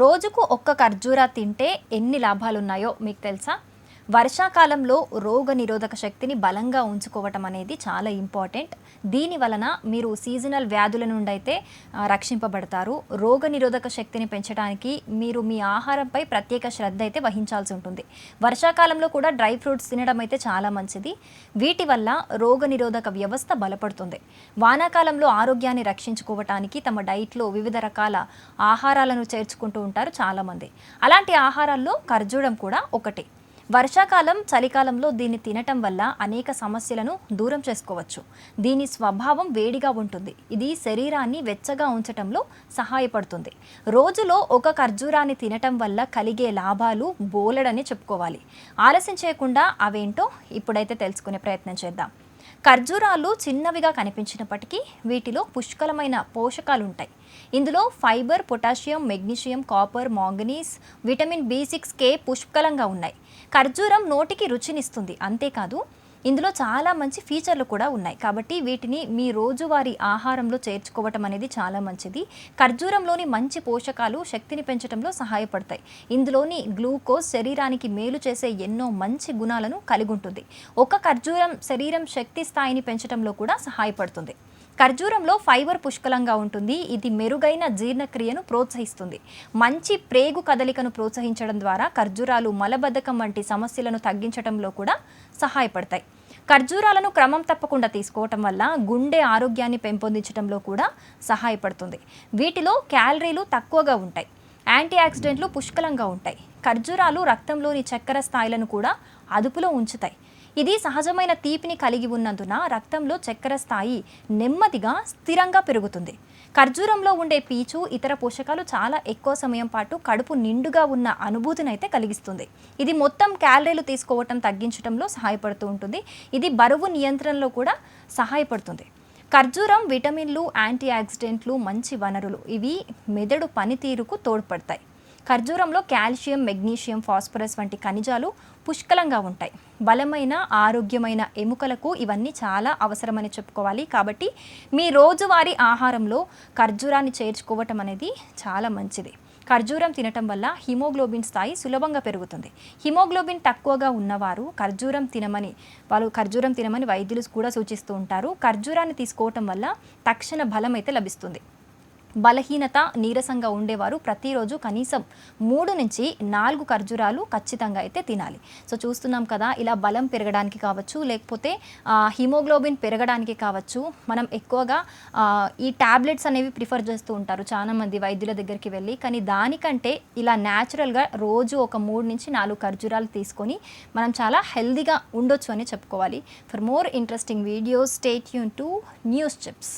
రోజుకు ఒక్క ఖర్జూరా తింటే ఎన్ని లాభాలున్నాయో మీకు తెలుసా? వర్షాకాలంలో రోగనిరోధక శక్తిని బలంగా ఉంచుకోవటం అనేది చాలా ఇంపార్టెంట్. దీని వలన మీరు సీజనల్ వ్యాధుల నుండి అయితే రక్షింపబడతారు. రోగనిరోధక శక్తిని పెంచడానికి మీరు మీ ఆహారంపై ప్రత్యేక శ్రద్ధ అయితే వహించాల్సి ఉంటుంది. వర్షాకాలంలో కూడా డ్రై ఫ్రూట్స్ తినడం అయితే చాలా మంచిది. వీటి వల్ల రోగనిరోధక వ్యవస్థ బలపడుతుంది. వానాకాలంలో ఆరోగ్యాన్ని రక్షించుకోవటానికి తమ డైట్లో వివిధ రకాల ఆహారాలను చేర్చుకుంటూ ఉంటారు చాలామంది. అలాంటి ఆహారాల్లో ఖర్జూరం కూడా ఒకటి. వర్షాకాలం చలికాలంలో దీన్ని తినటం వల్ల అనేక సమస్యలను దూరం చేసుకోవచ్చు. దీని స్వభావం వేడిగా ఉంటుంది. ఇది శరీరాన్ని వెచ్చగా ఉంచటంలో సహాయపడుతుంది. రోజులో ఒక ఖర్జూరాన్ని తినటం వల్ల కలిగే లాభాలు బోలెడని చెప్పుకోవాలి. ఆలస్యం చేయకుండా అవేంటో ఇప్పుడైతే తెలుసుకునే ప్రయత్నం చేద్దాం. ఖర్జూరాలు చిన్నవిగా కనిపించినప్పటికీ వీటిలో పుష్కలమైన పోషకాలు ఉంటాయి. ఇందులో fibre, potassium, magnesium, copper, manganese, vitamin B6K పుష్కలంగా ఉన్నాయి. ఖర్జూరం నోటికి రుచినిస్తుంది. అంతేకాదు ఇందులో చాలా మంచి ఫీచర్లు కూడా ఉన్నాయి. కాబట్టి వీటిని మీ రోజువారీ ఆహారంలో చేర్చుకోవటం అనేది చాలా మంచిది. ఖర్జూరంలోని మంచి పోషకాలు శక్తిని పెంచడంలో సహాయపడతాయి. ఇందులోని గ్లూకోజ్ శరీరానికి మేలు చేసే ఎన్నో మంచి గుణాలను కలిగి ఉంటుంది. ఒక ఖర్జూరం శరీరం శక్తి స్థాయిని పెంచడంలో కూడా సహాయపడుతుంది. ఖర్జూరంలో ఫైబర్ పుష్కలంగా ఉంటుంది. ఇది మెరుగైన జీర్ణక్రియను ప్రోత్సహిస్తుంది. మంచి ప్రేగు కదలికను ప్రోత్సహించడం ద్వారా ఖర్జూరాలు మలబద్ధకం వంటి సమస్యలను తగ్గించడంలో కూడా సహాయపడతాయి. ఖర్జూరాలను క్రమం తప్పకుండా తీసుకోవటం వల్ల గుండె ఆరోగ్యాన్ని పెంపొందించడంలో కూడా సహాయపడుతుంది. వీటిలో క్యాలరీలు తక్కువగా ఉంటాయి. యాంటీ ఆక్సిడెంట్లు పుష్కలంగా ఉంటాయి. ఖర్జూరాలు రక్తంలోని చక్కెర స్థాయిలను కూడా అదుపులో ఉంచుతాయి. ఇది సహజమైన తీపిని కలిగి ఉన్నందున రక్తంలో చక్కెర స్థాయి నెమ్మదిగా స్థిరంగా పెరుగుతుంది. ఖర్జూరంలో ఉండే పీచు ఇతర పోషకాలు చాలా ఎక్కువ సమయం పాటు కడుపు నిండుగా ఉన్న అనుభూతిని అయితే కలిగిస్తుంది. ఇది మొత్తం క్యాలరీలు తీసుకోవటం తగ్గించడంలో సహాయపడుతూ ఉంటుంది. ఇది బరువు నియంత్రణలో కూడా సహాయపడుతుంది. ఖర్జూరం విటమిన్లు, యాంటీ ఆక్సిడెంట్లు మంచి వనరులు. ఇవి మెదడు పనితీరుకు తోడ్పడతాయి. ఖర్జూరంలో కాల్షియం, మెగ్నీషియం, ఫాస్ఫరస్ వంటి ఖనిజాలు పుష్కలంగా ఉంటాయి. బలమైన ఆరోగ్యమైన ఎముకలకు ఇవన్నీ చాలా అవసరమని చెప్పుకోవాలి. కాబట్టి మీ రోజువారీ ఆహారంలో ఖర్జూరాన్ని చేర్చుకోవటం అనేది చాలా మంచిది. ఖర్జూరం తినటం వల్ల హిమోగ్లోబిన్ స్థాయి సులభంగా పెరుగుతుంది. హిమోగ్లోబిన్ తక్కువగా ఉన్నవారు ఖర్జూరం తినమని వైద్యులు కూడా సూచిస్తూ ఉంటారు. ఖర్జూరాన్ని తీసుకోవటం వల్ల తక్షణ బలం అయితే లభిస్తుంది. బలహీనత, నీరసంగా ఉండేవారు ప్రతిరోజు కనీసం 3 నుంచి 4 ఖర్జూరాలు ఖచ్చితంగా అయితే తినాలి. సో చూస్తున్నాం కదా, ఇలా బలం పెరగడానికి కావచ్చు, లేకపోతే హిమోగ్లోబిన్ పెరగడానికి కావచ్చు, మనం ఎక్కువగా ఈ టాబ్లెట్స్ అనేవి ప్రిఫర్ చేస్తూ ఉంటారు చాలామంది వైద్యుల దగ్గరికి వెళ్ళి. కానీ దానికంటే ఇలా న్యాచురల్గా రోజు ఒక 3 నుంచి 4 ఖర్జూరాలు తీసుకొని మనం చాలా హెల్దీగా ఉండొచ్చు అని చెప్పుకోవాలి. For more interesting videos stay tune to news chips.